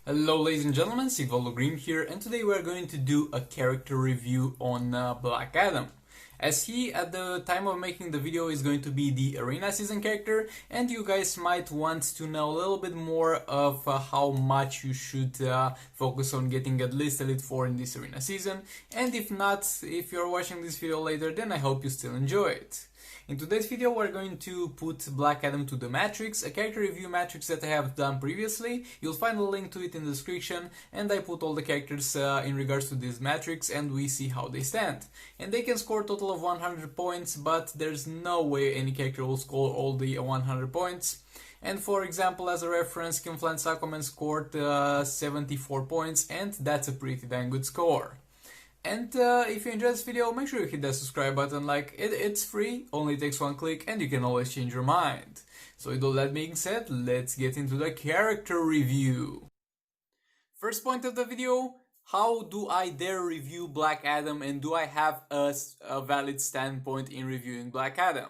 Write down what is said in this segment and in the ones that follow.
Hello ladies and gentlemen, Sigvaldo Green here, and today we are going to do a character review on Black Adam. As he, at the time of making the video, is going to be the Arena Season character, and you guys might want to know a little bit more of how much you should focus on getting at least Elite 4 in this Arena Season, and if not, if you're watching this video later, then I hope you still enjoy it. In today's video we're going to put Black Adam to the Matrix, a character review matrix that I have done previously. You'll find a link to it in the description, and I put all the characters in regards to this matrix and we see how they stand. And they can score a total of 100 points, but there's no way any character will score all the 100 points. And for example, as a reference, Kim Flint's Aquaman scored 74 points, and that's a pretty dang good score. And if you enjoyed this video, make sure you hit that subscribe button, it's free, only takes one click, and you can always change your mind. So with all that being said, let's get into the character review. First point of the video, how do I dare review Black Adam, and do I have a valid standpoint in reviewing Black Adam?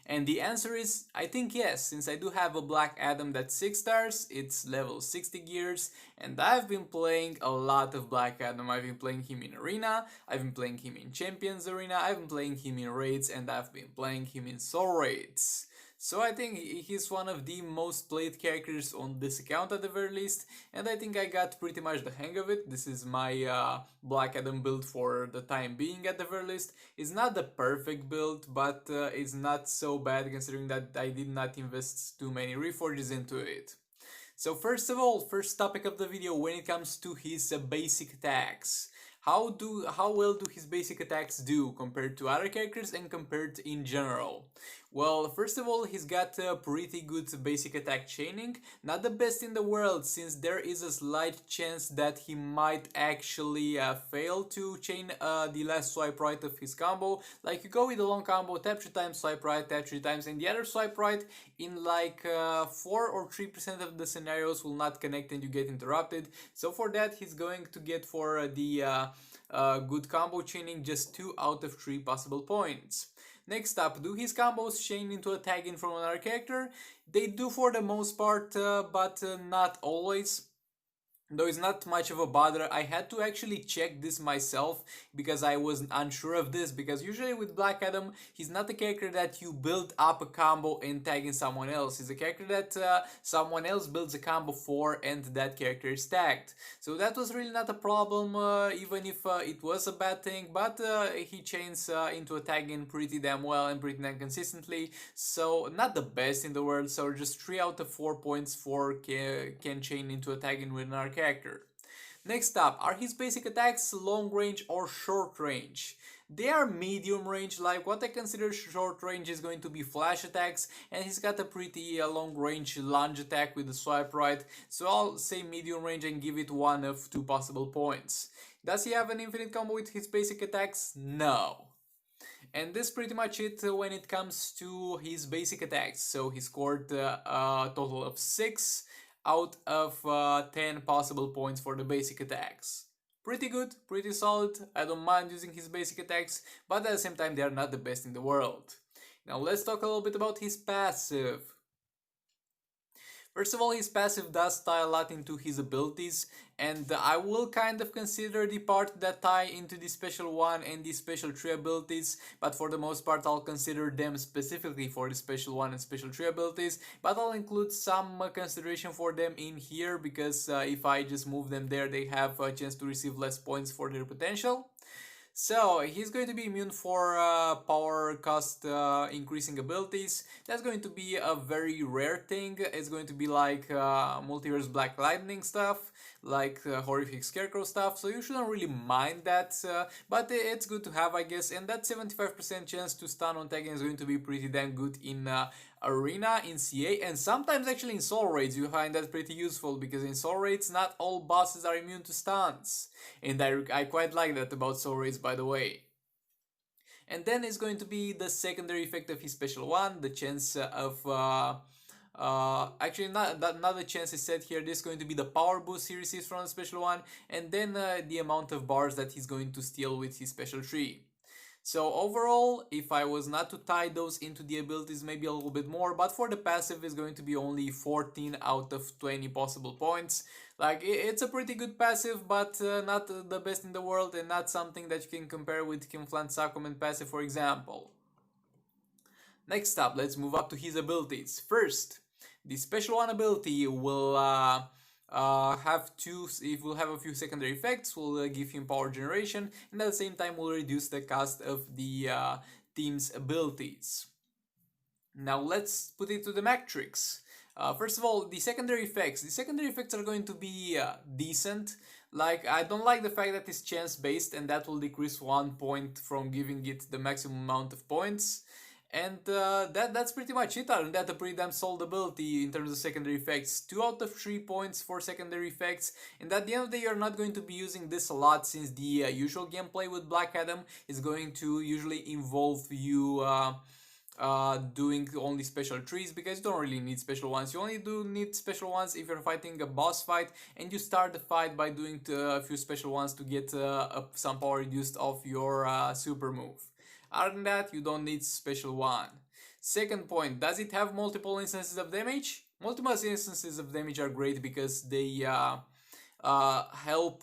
And the answer is, I think yes, since I do have a Black Adam that's 6 stars, it's level 60 gears, and I've been playing a lot of Black Adam. I've been playing him in Arena, I've been playing him in Champions Arena, I've been playing him in Raids, and I've been playing him in Soul Raids. So I think he's one of the most played characters on this account at the very least, and I think I got pretty much the hang of it. This is my Black Adam build for the time being at the very least. It's not the perfect build, but it's not so bad considering that I did not invest too many reforges into it. So first of all, first topic of the video, when it comes to his basic attacks. How well do his basic attacks do compared to other characters and compared in general? Well, first of all, he's got a pretty good basic attack chaining. Not the best in the world, since there is a slight chance that he might actually fail to chain the last swipe right of his combo. Like, you go with a long combo, tap 3 times, swipe right, tap 3 times, and the other swipe right in like 4 or 3% of the scenarios will not connect and you get interrupted. So for that, he's going to get for the good combo chaining just 2 out of 3 possible points. Next up, do his combos chain into a tag in from another character? They do for the most part, but not always. Though it's not much of a bother. I had to actually check this myself because I was unsure of this, because usually with Black Adam, he's not a character that you build up a combo and tag in someone else. He's a character that someone else builds a combo for and that character is tagged. So that was really not a problem, even if it was a bad thing, but he chains into a tag in pretty damn well and pretty damn consistently. So not the best in the world, so just 3 out of 4 points for can chain into a tag in with another character. Next up, are his basic attacks long range or short range? They are medium range. Like, what I consider short range is going to be flash attacks, and he's got a pretty long range lunge attack with the swipe right, so I'll say medium range and give it 1 of 2 possible points. Does he have an infinite combo with his basic attacks? No. And this is pretty much it when it comes to his basic attacks. So he scored a total of 6 out of 10 possible points for the basic attacks. Pretty good, pretty solid. I don't mind using his basic attacks, but at the same time they are not the best in the world. Now let's talk a little bit about his passive. First of all, his passive does tie a lot into his abilities, and I will kind of consider the part that tie into the special 1 and the special 3 abilities, but for the most part I'll consider them specifically for the special 1 and special 3 abilities, but I'll include some consideration for them in here, because if I just move them there, they have a chance to receive less points for their potential. So he's going to be immune for power cost increasing abilities. That's going to be a very rare thing. It's going to be like Multiverse Black Lightning stuff, like Horrific Scarecrow stuff, so you shouldn't really mind that, but it's good to have, I guess. And that 75% chance to stun on tagging is going to be pretty damn good in Arena, in CA, and sometimes actually in Soul Raids you find that pretty useful, because in Soul Raids not all bosses are immune to stuns, and I quite like that about Soul Raids, by the way. And then it's going to be the secondary effect of his special 1, the chance of actually not the chance is set here. This is going to be the power boost he receives from the special 1, and then the amount of bars that he's going to steal with his special 3. So overall, if I was not to tie those into the abilities, maybe a little bit more, but for the passive is going to be only 14 out of 20 possible points. Like, it's a pretty good passive, but not the best in the world, and not something that you can compare with Kim Flant's Sakumen passive, for example. Next up, let's move up to his abilities. First, the special one ability will have two. It will have a few secondary effects. Will give him power generation, and at the same time will reduce the cost of the team's abilities. Now let's put it to the matrix. First of all, the secondary effects. The secondary effects are going to be decent. Like, I don't like the fact that it's chance based, and that will decrease 1 point from giving it the maximum amount of points. And that's pretty much it. Other than that, a pretty damn solid ability in terms of secondary effects. 2 out of 3 points for secondary effects. And at the end of the day, you're not going to be using this a lot, since the usual gameplay with Black Adam is going to usually involve you doing only special trees, because you don't really need special ones. You only do need special ones if you're fighting a boss fight, and you start the fight by doing a few special ones to get some power reduced off your super move. Other than that, you don't need special one. Second point, does it have multiple instances of damage? Multiple instances of damage are great because they help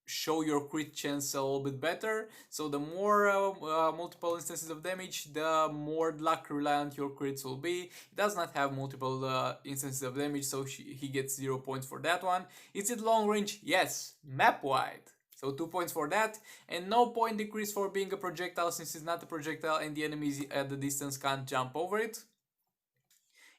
show your crit chance a little bit better. So the more multiple instances of damage, the more luck reliant your crits will be. It does not have multiple instances of damage, so he gets 0 points for that one. Is it long range? Yes, map wide. So 2 points for that, and no point decrease for being a projectile, since it's not a projectile and the enemies at the distance can't jump over it.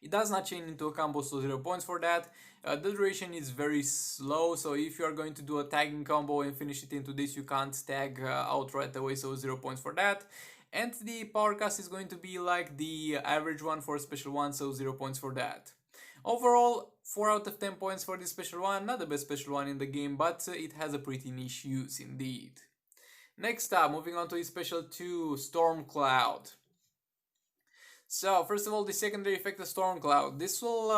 It does not chain into a combo, so 0 points for that. The duration is very slow, so if you are going to do a tagging combo and finish it into this, you can't tag out right away, so 0 points for that. And the power cast is going to be like the average one for a special one, so 0 points for that. Overall, 4 out of 10 points for this special one. Not the best special one in the game, but it has a pretty niche use indeed. Next up, moving on to his special 2, Storm Cloud. So, first of all, the secondary effect of Storm Cloud. This will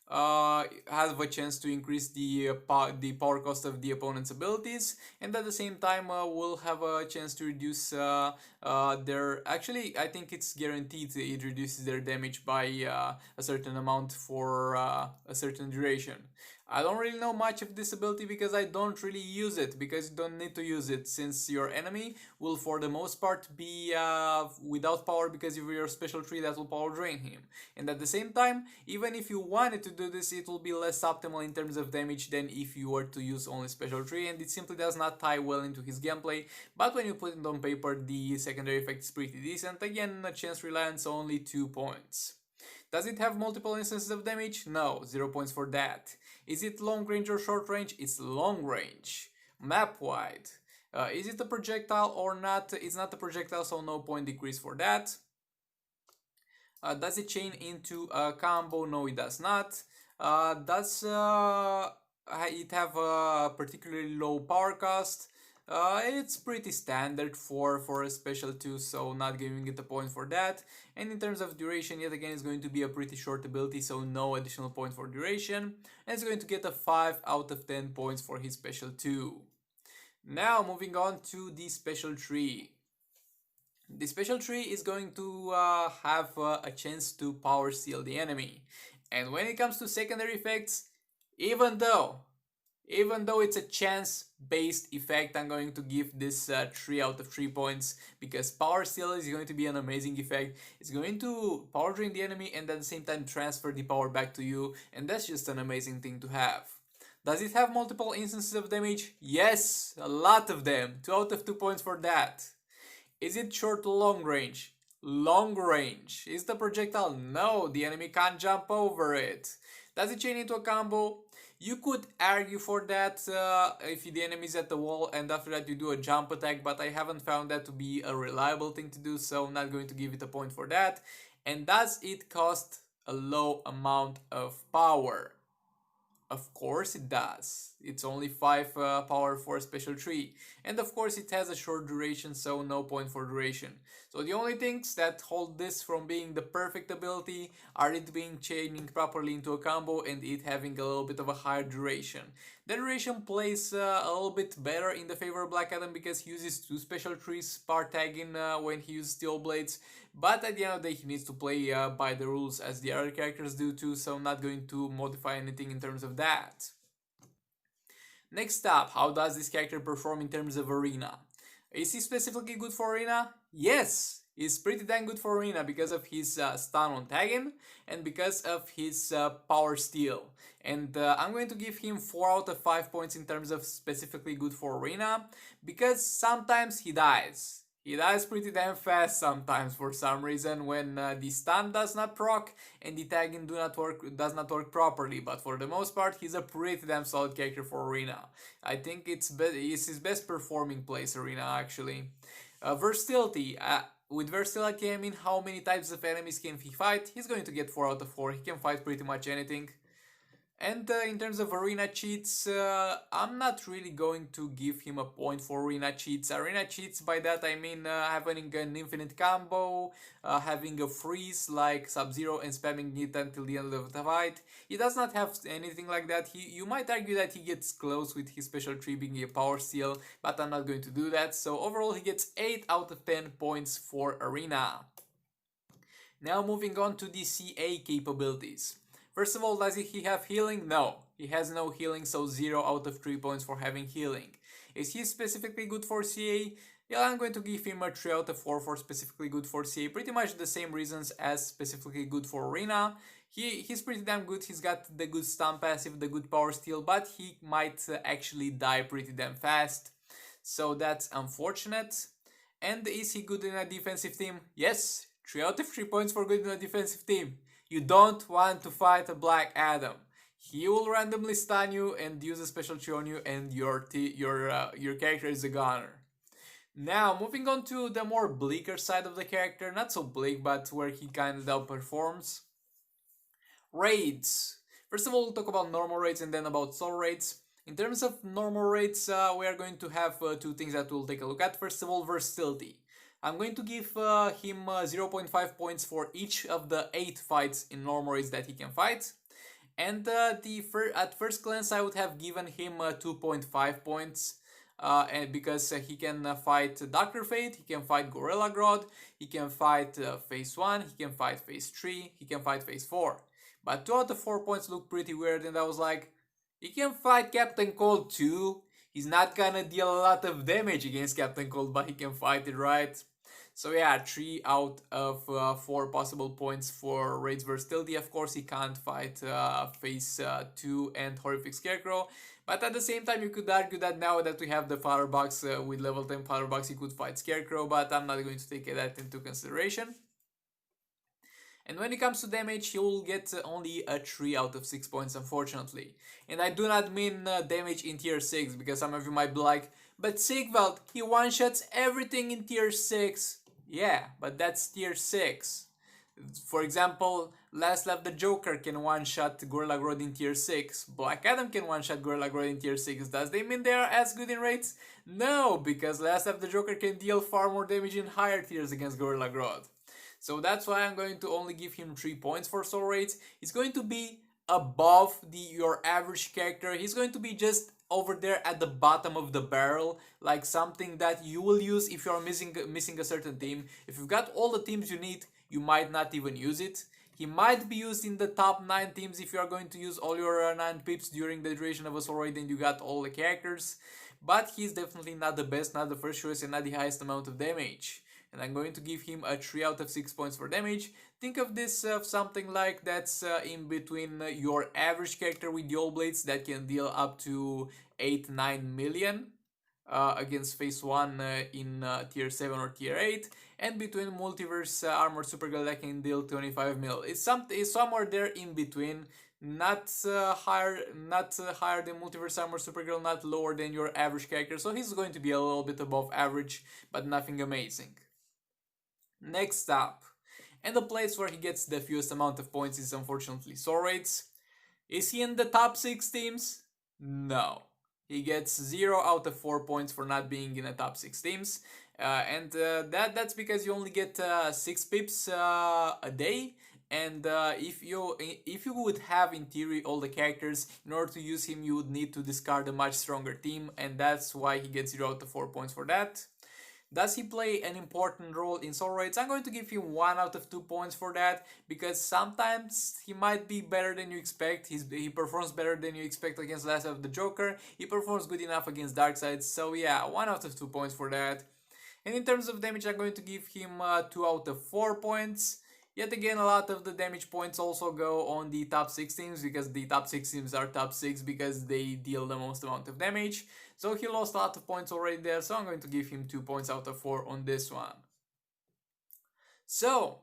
have a chance to increase the power cost of the opponent's abilities, and at the same time will have a chance to reduce their... Actually, I think it's guaranteed it reduces their damage by a certain amount for a certain duration. I don't really know much of this ability because I don't really use it, because you don't need to use it, since your enemy will for the most part be without power because of your special tree that will power drain him. And at the same time, even if you wanted to do this, it will be less optimal in terms of damage than if you were to use only special tree, and it simply does not tie well into his gameplay. But when you put it on paper, the secondary effect is pretty decent. Again, a chance reliance, only 2 points. Does it have multiple instances of damage? No, 0 points for that. Is it long range or short range? It's long range. Map wide. Is it a projectile or not? It's not a projectile, so no point decrease for that. Does it chain into a combo? No, it does not. Does it have a particularly low power cost? It's pretty standard for a special 2, so not giving it a point for that. And in terms of duration, yet again, it's going to be a pretty short ability, so no additional point for duration. And it's going to get a 5 out of 10 points for his special 2. Now, moving on to the special tree. The special tree is going to have a chance to power steal the enemy. And when it comes to secondary effects, even though it's a chance-based effect, I'm going to give this 3 out of 3 points, because Power Steal is going to be an amazing effect. It's going to power drain the enemy and at the same time transfer the power back to you, and that's just an amazing thing to have. Does it have multiple instances of damage? Yes, a lot of them. 2 out of 2 points for that. Is it short or long range? Long range. Is the projectile? No, the enemy can't jump over it. Does it chain into a combo? You could argue for that if the enemy is at the wall and after that you do a jump attack, but I haven't found that to be a reliable thing to do, so I'm not going to give it a point for that. And does it cost a low amount of power? Of course it does. It's only 5 power for special tree. And of course it has a short duration, so no point for duration. So the only things that hold this from being the perfect ability are it being chaining properly into a combo and it having a little bit of a higher duration. The duration plays a little bit better in the favor of Black Adam because he uses 2 special trees per tagging when he uses Steel Blades. But at the end of the day, he needs to play by the rules as the other characters do too, so I'm not going to modify anything in terms of that. Next up, how does this character perform in terms of arena? Is he specifically good for arena? Yes! He's pretty dang good for arena because of his stun on tagging and because of his power steal. And I'm going to give him 4 out of 5 points in terms of specifically good for arena because sometimes he dies. He dies pretty damn fast sometimes for some reason when the stun does not proc and the tagging does not work properly, but for the most part he's a pretty damn solid character for arena. I think it's his best performing place arena actually. Versatility. With versatility I mean how many types of enemies can he fight. He's going to get 4 out of 4, he can fight pretty much anything. And in terms of arena cheats, I'm not really going to give him a point for arena cheats. Arena cheats, by that I mean having an infinite combo, having a freeze like Sub-Zero and spamming it until the end of the fight. He does not have anything like that. You might argue that he gets close with his special tree being a power steal, but I'm not going to do that. So overall he gets 8 out of 10 points for arena. Now moving on to the CA capabilities. First of all, does he have healing? No, he has no healing, so 0 out of 3 points for having healing. Is he specifically good for CA? Yeah, I'm going to give him a 3 out of 4 for specifically good for CA. Pretty much the same reasons as specifically good for arena. He's pretty damn good. He's got the good stun passive, the good power steal, but he might actually die pretty damn fast. So that's unfortunate. And is he good in a defensive team? Yes, 3 out of 3 points for good in a defensive team. You don't want to fight a Black Adam. He will randomly stun you and use a special tree on you, and your character is a goner. Now, moving on to the more bleaker side of the character, not so bleak, but where he kind of outperforms. Raids. First of all, we'll talk about normal raids and then about soul raids. In terms of normal raids, we are going to have 2 things that we'll take a look at. First of all, versatility. I'm going to give him 0.5 points for each of the 8 fights in normal raids that he can fight. And at first glance I would have given him 2.5 points and because he can fight Dr. Fate, he can fight Gorilla Grodd, he can fight Phase 1, he can fight Phase 3, he can fight Phase 4. But 2 out of 4 points look pretty weird and I was like, he can fight Captain Cold too. He's not gonna deal a lot of damage against Captain Cold, but he can fight it, right? So yeah, 3 out of 4 possible points for Raid's versatility. Of course, he can't fight Phase 2 and Horrific Scarecrow. But at the same time, you could argue that now that we have the Fodder Box with level 10 Fodder Box, he could fight Scarecrow, but I'm not going to take that into consideration. And when it comes to damage, he will get only a 3 out of 6 points, unfortunately. And I do not mean damage in tier 6, because some of you might be like, but Sigvald, he one-shots everything in tier 6. Yeah, but that's tier 6. For example, Last Left the Joker can one-shot Gorilla Grodd in tier 6. Black Adam can one-shot Gorilla Grodd in tier 6. Does they mean they are as good in raids? No, because Last Left the Joker can deal far more damage in higher tiers against Gorilla Grodd. So that's why I'm going to only give him 3 points for soul raids. He's going to be above your average character. He's going to be just over there at the bottom of the barrel, like something that you will use if you're missing a certain team. If you've got all the teams you need, you might not even use it. He might be used in the top 9 teams if you are going to use all your 9 pips during the duration of a soul raid and you got all the characters. But he's definitely not the best, not the first choice, and not the highest amount of damage. And I'm going to give him a 3 out of 6 points for damage. Think of this something like that's in between your average character with dual blades that can deal up to 8-9 million against Phase 1 in tier 7 or tier 8, and between Multiverse Armor Supergirl that can deal 25 mil. It's somewhere there in between. Not higher than Multiverse Armor Supergirl, not lower than your average character. So he's going to be a little bit above average, but nothing amazing. Next up, and the place where he gets the fewest amount of points is unfortunately soul raids. Is he in the top 6 teams? No. He gets 0 out of 4 points for not being in the top 6 teams. That's because you only get 6 pips a day. And if you would have in theory all the characters, in order to use him you would need to discard a much stronger team, and that's why he gets 0 out of 4 points for that. Does he play an important role in soul raids? I'm going to give him 1 out of 2 points for that, because sometimes he might be better than you expect. He performs better than you expect against Last of the Joker. He performs good enough against Darkseid, so yeah, 1 out of 2 points for that. And in terms of damage, I'm going to give him 2 out of 4 points. Yet again, a lot of the damage points also go on the top 6 teams, because the top 6 teams are top 6 because they deal the most amount of damage. So he lost a lot of points already there, so I'm going to give him 2 points out of 4 on this one. So,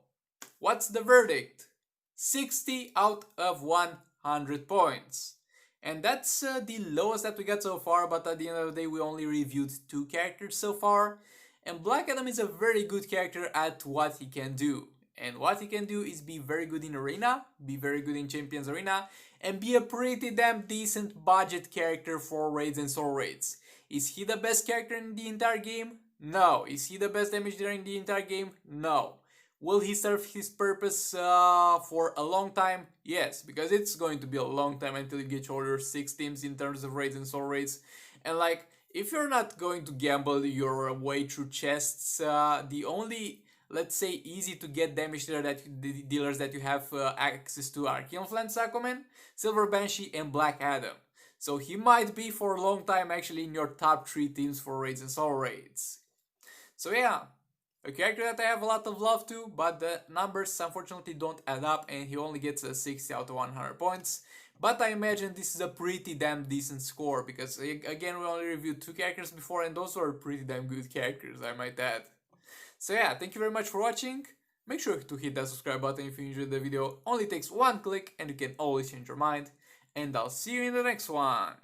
what's the verdict? 60 out of 100 points. And that's the lowest that we got so far, but at the end of the day we only reviewed 2 characters so far. And Black Adam is a very good character at what he can do. And what he can do is be very good in Arena, be very good in Champions Arena, and be a pretty damn decent budget character for raids and soul raids. Is he the best character in the entire game? No. Is he the best damage dealer in the entire game? No. Will he serve his purpose for a long time? Yes, because it's going to be a long time until you get all your 6 teams in terms of raids and soul raids. And like, if you're not going to gamble your way through chests, the only, let's say, easy to get damage dealers that you have access to are Kilnflame Sakoman, Silver Banshee, and Black Adam. So he might be for a long time actually in your top 3 teams for raids and soul raids. So yeah, a character that I have a lot of love to, but the numbers unfortunately don't add up, and he only gets a 60 out of 100 points. But I imagine this is a pretty damn decent score, because again we only reviewed 2 characters before, and those were pretty damn good characters, I might add. So yeah, thank you very much for watching. Make sure to hit that subscribe button if you enjoyed the video. Only takes 1 click and you can always change your mind. And I'll see you in the next one.